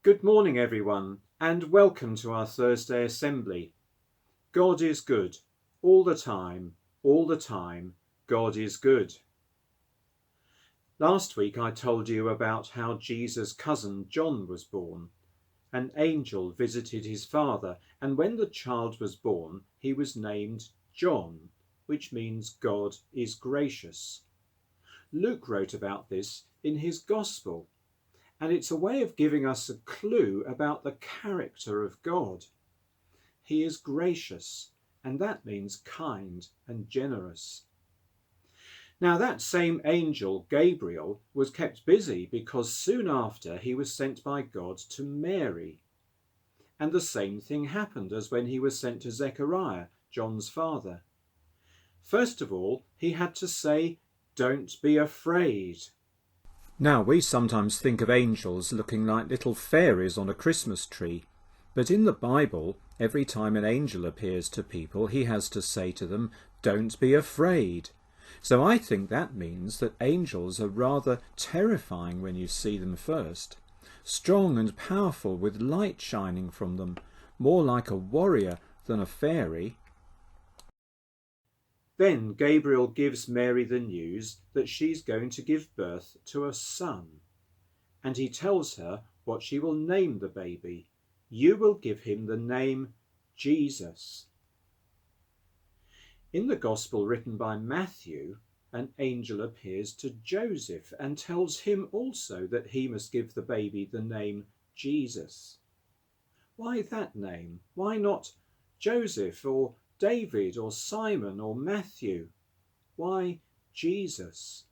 Good morning, everyone, and welcome to our Thursday Assembly. God is good. All the time, God is good. Last week I told you about how Jesus' cousin John was born. An angel visited his father, and when the child was born, he was named John, which means God is gracious. Luke wrote about this in his Gospel, and it's a way of giving us a clue about the character of God. He is gracious, and that means kind and generous. Now that same angel, Gabriel, was kept busy because soon after he was sent by God to Mary. And the same thing happened as when he was sent to Zechariah, John's father. First of all, he had to say, "Don't be afraid." Now, we sometimes think of angels looking like little fairies on a Christmas tree, but in the Bible, every time an angel appears to people, he has to say to them, "Don't be afraid." So I think that means that angels are rather terrifying when you see them first. Strong and powerful with light shining from them, more like a warrior than a fairy. Then Gabriel gives Mary the news that she's going to give birth to a son. And he tells her what she will name the baby. "You will give him the name Jesus." In the Gospel written by Matthew, an angel appears to Joseph and tells him also that he must give the baby the name Jesus. Why that name? Why not Joseph or David or Simon or Matthew? Why Jesus?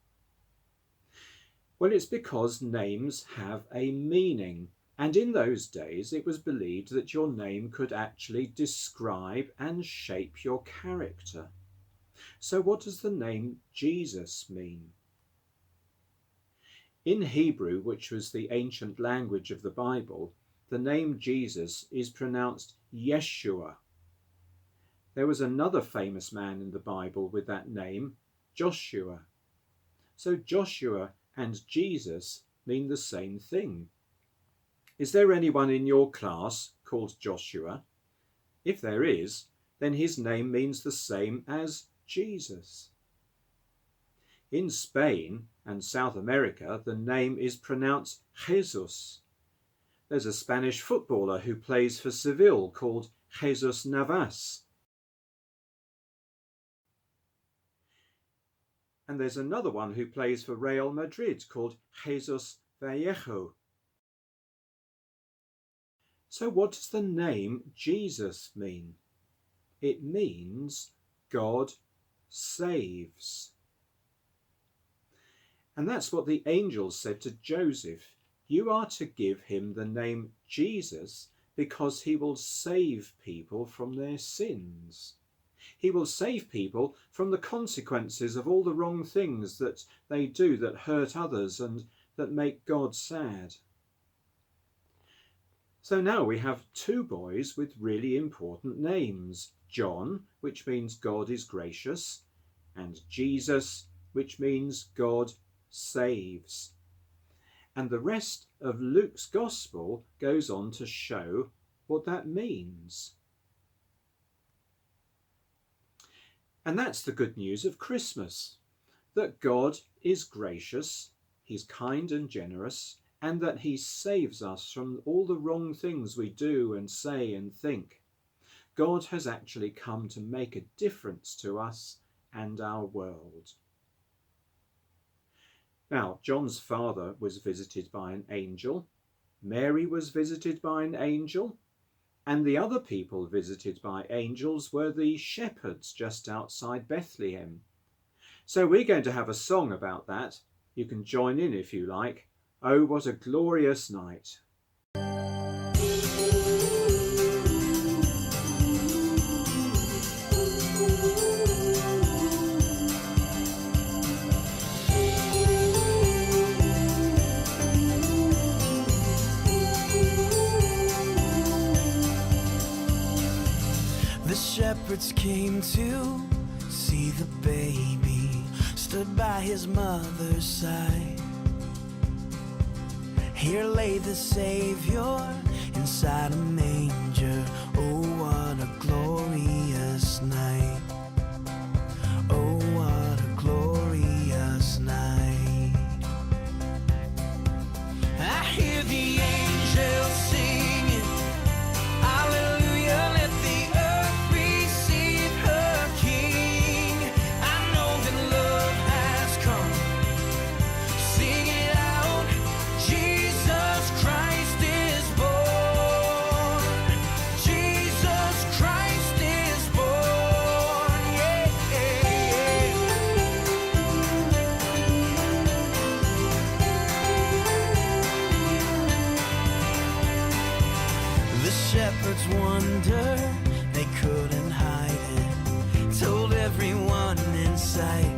Well, it's because names have a meaning, and in those days it was believed that your name could actually describe and shape your character. So what does the name Jesus mean? In Hebrew, which was the ancient language of the Bible, the name Jesus is pronounced Yeshua. There was another famous man in the Bible with that name, Joshua. So Joshua and Jesus mean the same thing. Is there anyone in your class called Joshua? If there is, then his name means the same as Jesus. In Spain and South America, the name is pronounced Jesus. There's a Spanish footballer who plays for Seville called Jesus Navas. And there's another one who plays for Real Madrid called Jesus Vallejo. So what does the name Jesus mean? It means God saves. And that's what the angel said to Joseph. You are to give him the name Jesus because he will save people from their sins. He will save people from the consequences of all the wrong things that they do that hurt others and that make God sad. So now we have two boys with really important names. John, which means God is gracious, and Jesus, which means God saves. And the rest of Luke's Gospel goes on to show what that means. And that's the good news of Christmas, that God is gracious, he's kind and generous, and that he saves us from all the wrong things we do and say and think. God has actually come to make a difference to us and our world. Now, John's father was visited by an angel, Mary was visited by an angel, and the other people visited by angels were the shepherds just outside Bethlehem. So we're going to have a song about that. You can join in if you like. Oh, what a glorious night. The shepherds came to see the baby, stood by his mother's side. Here lay the Savior inside a manger. Oh, what a glorious night. Oh, what a glorious night. I hear the angels singing, hallelujah, let the earth receive her King. I know that love has come. Sing it out, Jesus Christ is born. Jesus Christ is born, yeah. The shepherds wondered, they couldn't hide it, told everyone in sight.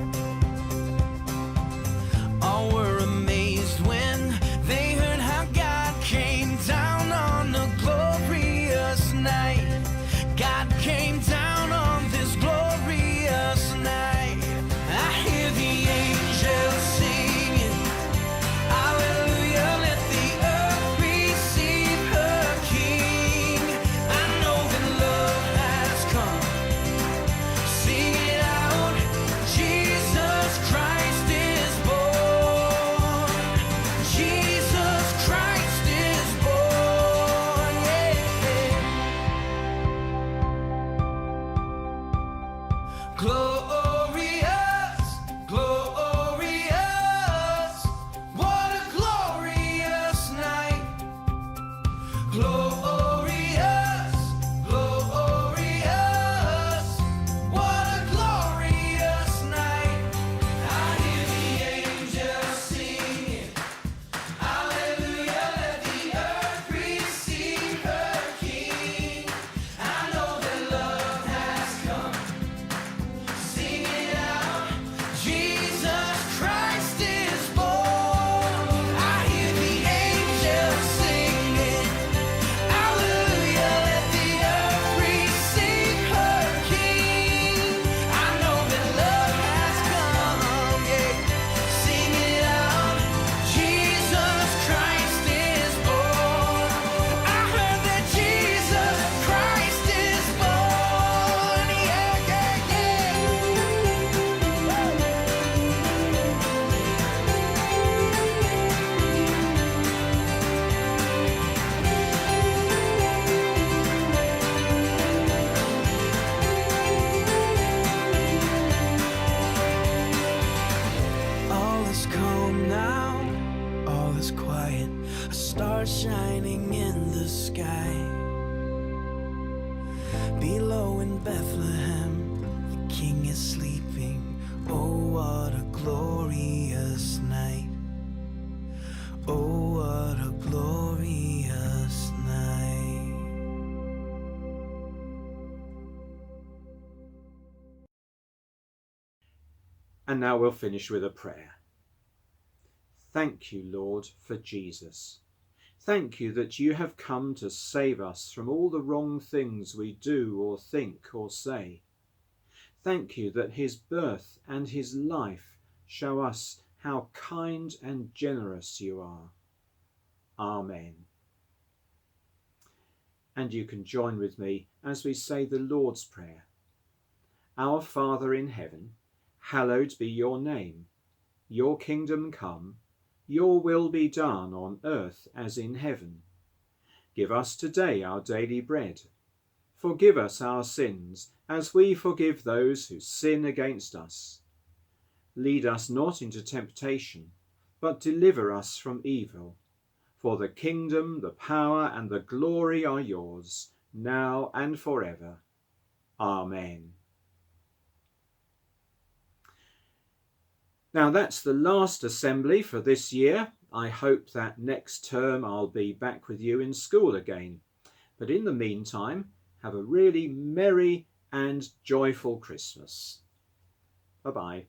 All were amazed when they heard how God came down on a glorious night. God came down on this glorious night. I hear the angels singing, hallelujah, let the earth receive her King. I know that love has come. Sing it out, Jesus Christ is born. Jesus Christ is born, yeah. Glorious, glorious, what a glorious night. Glorious, glorious, what a glorious night. I hear the angels singing, hallelujah, let the earth receive her King. I know that love has come. Sing it out, Jesus Christ is born. I hear the angels singing, hallelujah, let the earth receive her King. I know that love has come, yeah. Sing it out, Jesus Christ is born. I heard that Jesus Christ is born, yeah, yeah, yeah. All is calm now, all is quiet, a star shining in the sky. Below in Bethlehem, the King is sleeping. Oh, what a glorious night. Oh, what a glorious night. And now we'll finish with a prayer. Thank you, Lord, for Jesus. Thank you that you have come to save us from all the wrong things we do or think or say. Thank you that his birth and his life show us how kind and generous you are. Amen. And you can join with me as we say the Lord's Prayer. Our Father in heaven, hallowed be your name. Your kingdom come, your will be done on earth as in heaven. Give us today our daily bread. Forgive us our sins, as we forgive those who sin against us. Lead us not into temptation, but deliver us from evil. For the kingdom, the power, and the glory are yours, now and forever. Amen. Now that's the last assembly for this year. I hope that next term I'll be back with you in school again. But in the meantime, have a really merry and joyful Christmas. Bye-bye.